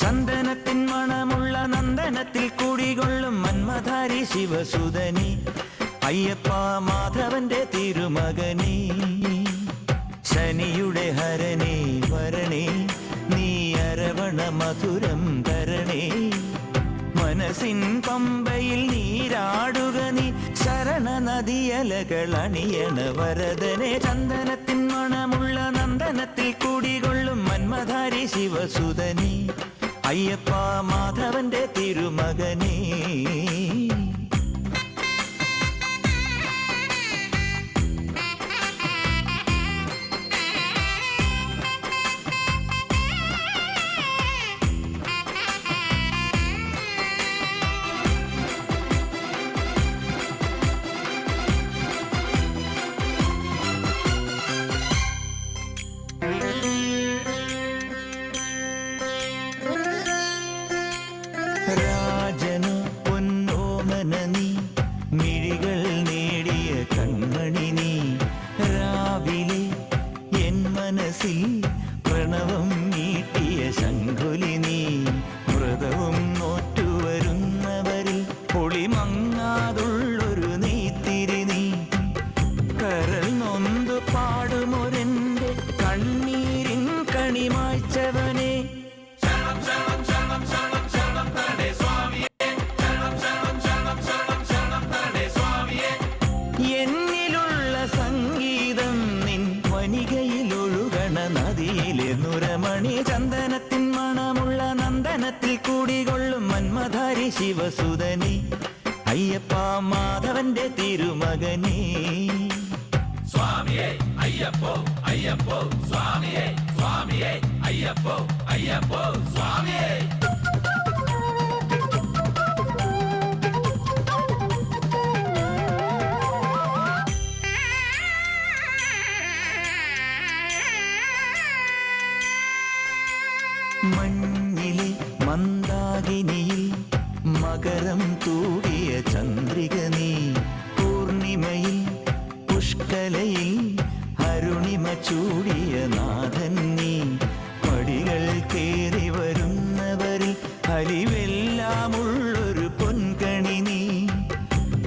ചന്ദനത്തിൻ മണമുള്ള നന്ദനത്തിൽ കുടികൊള്ളും മന്മധാരി ശിവസുതനി അയ്യപ്പ മാധവന്റെ തിരുമകനീ ശനിയുടെ ഹരണേ വരണേ നീ അരവണ മധുരം തരണേ മനസ്സിൻ പമ്പയിൽ നീരാടുക നീ ശരണ നദിയലകൾ അണിയണ വരദനെ ചന്ദനത്തിൻ മണമുള്ള നന്ദനത്തിൽ കുടികൊള്ളും മന്മധാരി ശിവസുതനി അയ്യപ്പ മാധവന്റെ തിരുമകനേ രാജനു പൊന്നോമന നീ മിഴികൾ നേടിയ കൺമണി നീ രാവിലെ എൻ മനസ്സിൽ പ്രണവം നീട്ടിയ ശങ്കുലി നീ വ്രതവും നോറ്റുവരുന്നവരിൽ പൊളിമങ്ങാതുള്ളൊരു നെയ്ത്തിരി നീ കരൾ നൊന്തു പാടുമൊരെന്റെ കണ്ണീരിൻ കണിമായ്ച്ചവനെ എന്നിലുള്ള സംഗീതം നിൻ വനികയിലൊഴുകണ നദിയിലെ നുരമണി ചന്ദനത്തിൻ മണമുള്ള നന്ദനത്തിൽ കൂടികൊള്ളും മന്മധാരി ശിവസുതനി അയ്യപ്പ മാധവന്റെ തിരുമകനീ സ്വാമിയേ അയ്യപ്പോ അയ്യപ്പോ സ്വാമിയേ സ്വാമിയേ അയ്യപ്പോ അയ്യപ്പോ സ്വാമിയേ മഞ്ഞിലെ മന്ദാകിനിയിൽ മകരം തൂടിയ ചന്ദ്രിക നീ പൂർണിമയിൽ പുഷ്കലയിൽ അരുണിമ ചൂടിയ നാഥൻ നീ പടികൾ കേറി വരുന്നവരിൽ അലിവെല്ലാമുള്ളൊരു പൊൻകണി നീ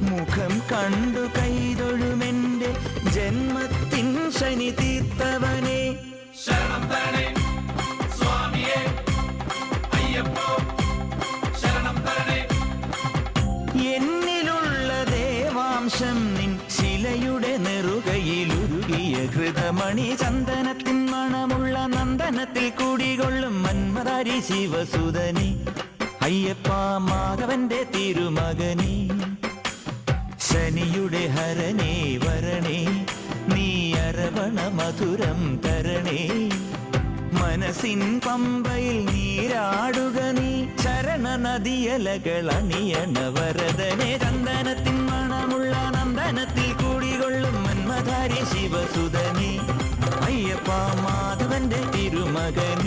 മുഖം കണ്ടു കൈതൊഴുമെന്റെ ജന്മത്തിൻ ശനി തീർത്തവനെ ശരണം തരണേ സ്വാമിയേ അയ്യപ്പോ ശരണം തരണേ എന്നിലുള്ള ദേവാംശം നിൻ ശിലയുടെ നെറുകയിലുരുകിയ ഹൃതമണി ചന്ദനത്തിൻ മണമുള്ള നന്ദനത്തിൽ കൂടികൊള്ളും മന്മധാരി ശിവസുതനി അയ്യപ്പ മാധവന്റെ തിരുമകനീ ശനിയുടെ ഹരണേ വരണേ നീ അരവണ മധുരം തരണേ മനസ്സിൻ പമ്പയിൽ നീരാടുക നീ ശരണ നദിയലകൾ അണിയണ വരദനെ ചന്ദനത്തിൻ മണമുള്ള നന്ദനത്തിൽ കൂടികൊള്ളും മന്മധാരി ശിവസുതനി അയ്യപ്പ മാധവന്റെ തിരുമകൻ